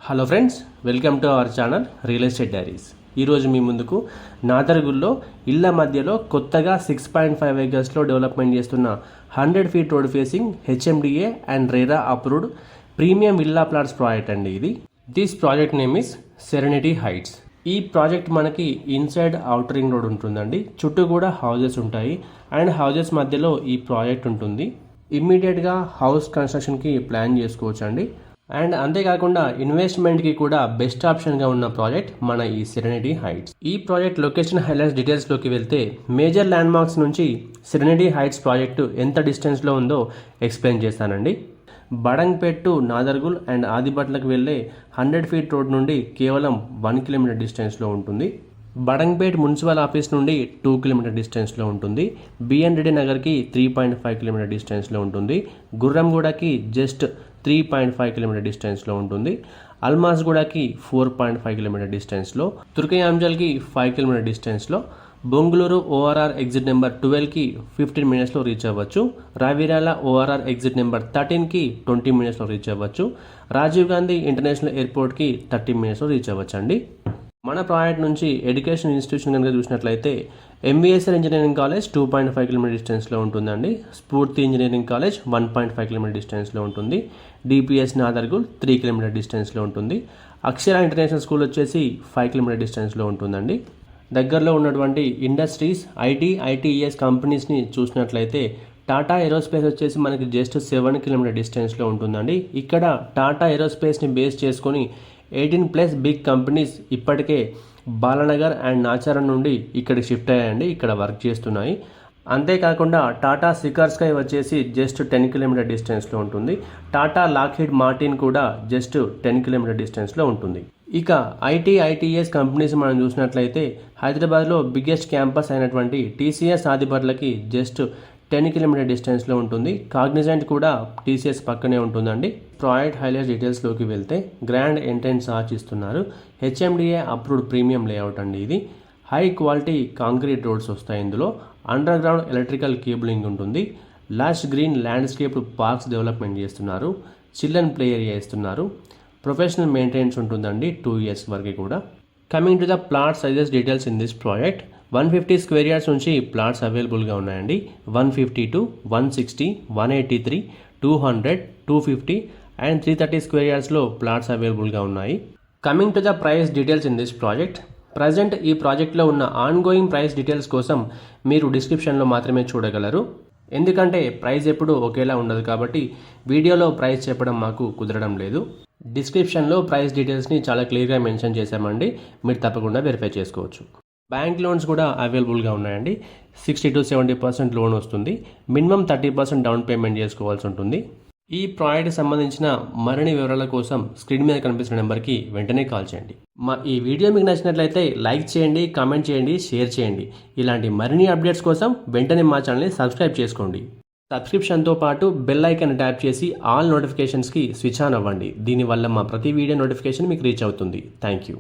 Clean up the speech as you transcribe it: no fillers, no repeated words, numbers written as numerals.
Hello friends, welcome to our channel real estate diaries. ఈరోజు మీ ముందుకు నాదర్గుల్లో ఇళ్ల మధ్యలో కొత్తగా 6.5 ఏకర్స్లో డెవలప్మెంట్ చేస్తున్న 100 feet road facing HMDA and RERA approved premium villa plots project అండి ఇది. This project name is serenity heights. ఈ ప్రాజెక్ట్ మనకి ఇన్సైడ్ అవుటర్ రింగ్ రోడ్ ఉంటుందండి. చుట్టూ కూడా హౌజెస్ ఉంటాయి అండ్ హౌజెస్ మధ్యలో ఈ ప్రాజెక్ట్ ఉంటుంది. ఇమ్మీడియట్గా హౌస్ కన్స్ట్రక్షన్కి ప్లాన్ చేసుకోవచ్చు అండి. అండ్ అంతేకాకుండా ఇన్వెస్ట్మెంట్కి కూడా బెస్ట్ ఆప్షన్గా ఉన్న ప్రాజెక్ట్ మన ఈ సెరెనిటీ హైట్స్. ఈ ప్రాజెక్ట్ లొకేషన్ హైలైట్స్ డీటెయిల్స్లోకి వెళ్తే మేజర్ ల్యాండ్ మార్క్స్ నుంచి సెరెనిటీ హైట్స్ ప్రాజెక్టు ఎంత డిస్టెన్స్లో ఉందో ఎక్స్ప్లెయిన్ చేస్తానండి. బడంగ్పేట్ టు నాదర్గుల్ అండ్ ఆదిబట్లకు వెళ్ళే 100 ఫీట్ రోడ్ నుండి కేవలం 1 కిలోమీటర్ డిస్టెన్స్లో ఉంటుంది. బడంగ్పేట్ మున్సిపల్ ఆఫీస్ నుండి 2 కిలోమీటర్ డిస్టెన్స్లో ఉంటుంది. బిఎన్ రెడ్డి నగర్కి 3.5 కిలోమీటర్ డిస్టెన్స్లో ఉంటుంది. గుర్రంగూడకి జస్ట్ 3.5 కిలోమీటర్ డిస్టెన్స్లో ఉంటుంది. అల్మాస్గూడకి 4.5 కిలోమీటర్ డిస్టెన్స్లో, తుర్కయాంజల్కి 5 కిలోమీటర్ డిస్టెన్స్లో, బొంగుళూరు ఓఆర్ఆర్ ఎగ్జిట్ నెంబర్ 12కి 15 మినిట్స్లో రీచ్ అవ్వచ్చు. రావిరాల ఓఆర్ఆర్ ఎగ్జిట్ నెంబర్ 13కి 20 మినిట్స్లో రీచ్ అవ్వచ్చు. రాజీవ్ గాంధీ ఇంటర్నేషనల్ ఎయిర్పోర్ట్కి 30 మినిట్స్లో రీచ్ అవ్వచ్చు అండి. మన ప్రాజెక్ట్ నుంచి ఎడ్యుకేషన్ ఇన్స్టిట్యూషన్ కనుక చూసినట్లయితే ఎంబీఎస్ఆర్ ఇంజనీరింగ్ కాలేజ్ 2.5 కిలోమీటర్ డిస్టెన్స్లో ఉంటుందండి. స్ఫూర్తి ఇంజనీరింగ్ కాలేజ్ 1.5 కిలోమీటర్ డిస్టెన్స్లో ఉంటుంది. డిపిఎస్ నాదర్గుల్ 3 కిలోమీటర్ డిస్టెన్స్లో ఉంటుంది. అక్షర ఇంటర్నేషనల్ స్కూల్ వచ్చేసి 5 కిలోమీటర్ డిస్టెన్స్లో ఉంటుందండి. దగ్గరలో ఉన్నటువంటి ఇండస్ట్రీస్ ఐటీఈఎస్ కంపెనీస్ని చూసినట్లయితే టాటా ఏరోస్పేస్ వచ్చేసి మనకి జస్ట్ 7 కిలోమీటర్ డిస్టెన్స్లో ఉంటుందండి. ఇక్కడ టాటా ఏరోస్పేస్ని బేస్ చేసుకొని 18+ బిగ్ కంపెనీస్ ఇప్పటికే బాలనగర్ అండ్ నాచారం నుండి ఇక్కడికి షిఫ్ట్ అయ్యాయండి. ఇక్కడ వర్క్ చేస్తున్నాయి. అంతేకాకుండా టాటా సికార్ స్కై వచ్చేసి జస్ట్ 10 కిలోమీటర్ డిస్టెన్స్లో ఉంటుంది. టాటా లాక్హీడ్ మార్టిన్ కూడా జస్ట్ 10 కిలోమీటర్ డిస్టెన్స్లో ఉంటుంది. ఇక ఐటీఎస్ కంపెనీస్ మనం చూసినట్లయితే హైదరాబాద్లో బిగ్గెస్ట్ క్యాంపస్ అయినటువంటి టీసీఎస్ ఆదిబట్లకి జస్ట్ 10 కిలోమీటర్ డిస్టెన్స్లో ఉంటుంది. కాగ్నిజెంట్ కూడా టీసీఎస్ పక్కనే ఉంటుందండి. ప్రాజెక్ట్ హైలైట్స్ డీటెయిల్స్లోకి వెళ్తే గ్రాండ్ ఎంట్రన్స్ ఆర్చ్ ఇస్తున్నారు. హెచ్ఎండిఏ అప్రూవ్డ్ ప్రీమియం లేఅవుట్ అండి ఇది. హై క్వాలిటీ కాంక్రీట్ రోడ్స్ వస్తాయి. ఇందులో అండర్ గ్రౌండ్ ఎలక్ట్రికల్ కేబులింగ్ ఉంటుంది. Lash green landscape parks development చేస్తున్నారు. చిల్డ్రన్ ప్లే ఏరియా ఇస్తున్నారు. ప్రొఫెషనల్ మెయింటెనెన్స్ ఉంటుందండి 2 ఇయర్స్ వరకు కూడా. Coming to the plot sizes details in this project, 150 square yards నుంచి ప్లాట్స్ అవైలబుల్గా ఉన్నాయండి. 152, 160, 183, 200, 250 అండ్ 330 స్క్వేర్ యార్డ్స్లో ప్లాట్స్ అవైలబుల్గా ఉన్నాయి. Coming to the price details in this project, present ఈ ప్రాజెక్ట్లో ఉన్న ఆన్గోయింగ్ ప్రైస్ డీటెయిల్స్ కోసం మీరు డిస్క్రిప్షన్లో మాత్రమే చూడగలరు. ఎందుకంటే ప్రైస్ ఎప్పుడు ఒకేలా ఉండదు కాబట్టి వీడియోలో ప్రైస్ చెప్పడం మాకు కుదరడం లేదు. డిస్క్రిప్షన్లో ప్రైస్ డీటెయిల్స్ని చాలా క్లియర్గా మెన్షన్ చేశామండి. మీరు తప్పకుండా వెరిఫై చేసుకోవచ్చు. బ్యాంక్ లోన్స్ కూడా అవైలబుల్గా ఉన్నాయండి. 60 to 70% లోన్ వస్తుంది. మినిమం 30% డౌన్ పేమెంట్ చేసుకోవాల్సి ఉంటుంది. ఈ ప్రాజెక్ట్కి సంబంధించిన మరిన్ని వివరాల కోసం స్క్రీన్ మీద కనిపిస్తున్న నెంబర్కి వెంటనే కాల్ చేయండి. మా ఈ వీడియో మీకు నచ్చినట్లయితే లైక్ చేయండి, కామెంట్ చేయండి, షేర్ చేయండి. ఇలాంటి మరిన్ని అప్డేట్స్ కోసం వెంటనే మా ఛానల్ని సబ్స్క్రైబ్ చేసుకోండి. సబ్స్క్రిప్షన్తో పాటు బెల్ ఐకాన్ ట్యాప్ చేసి ఆల్ నోటిఫికేషన్స్కి స్విచ్ ఆన్ అవ్వండి. దీనివల్ల మా ప్రతి వీడియో నోటిఫికేషన్ మీకు రీచ్ అవుతుంది. Thank you.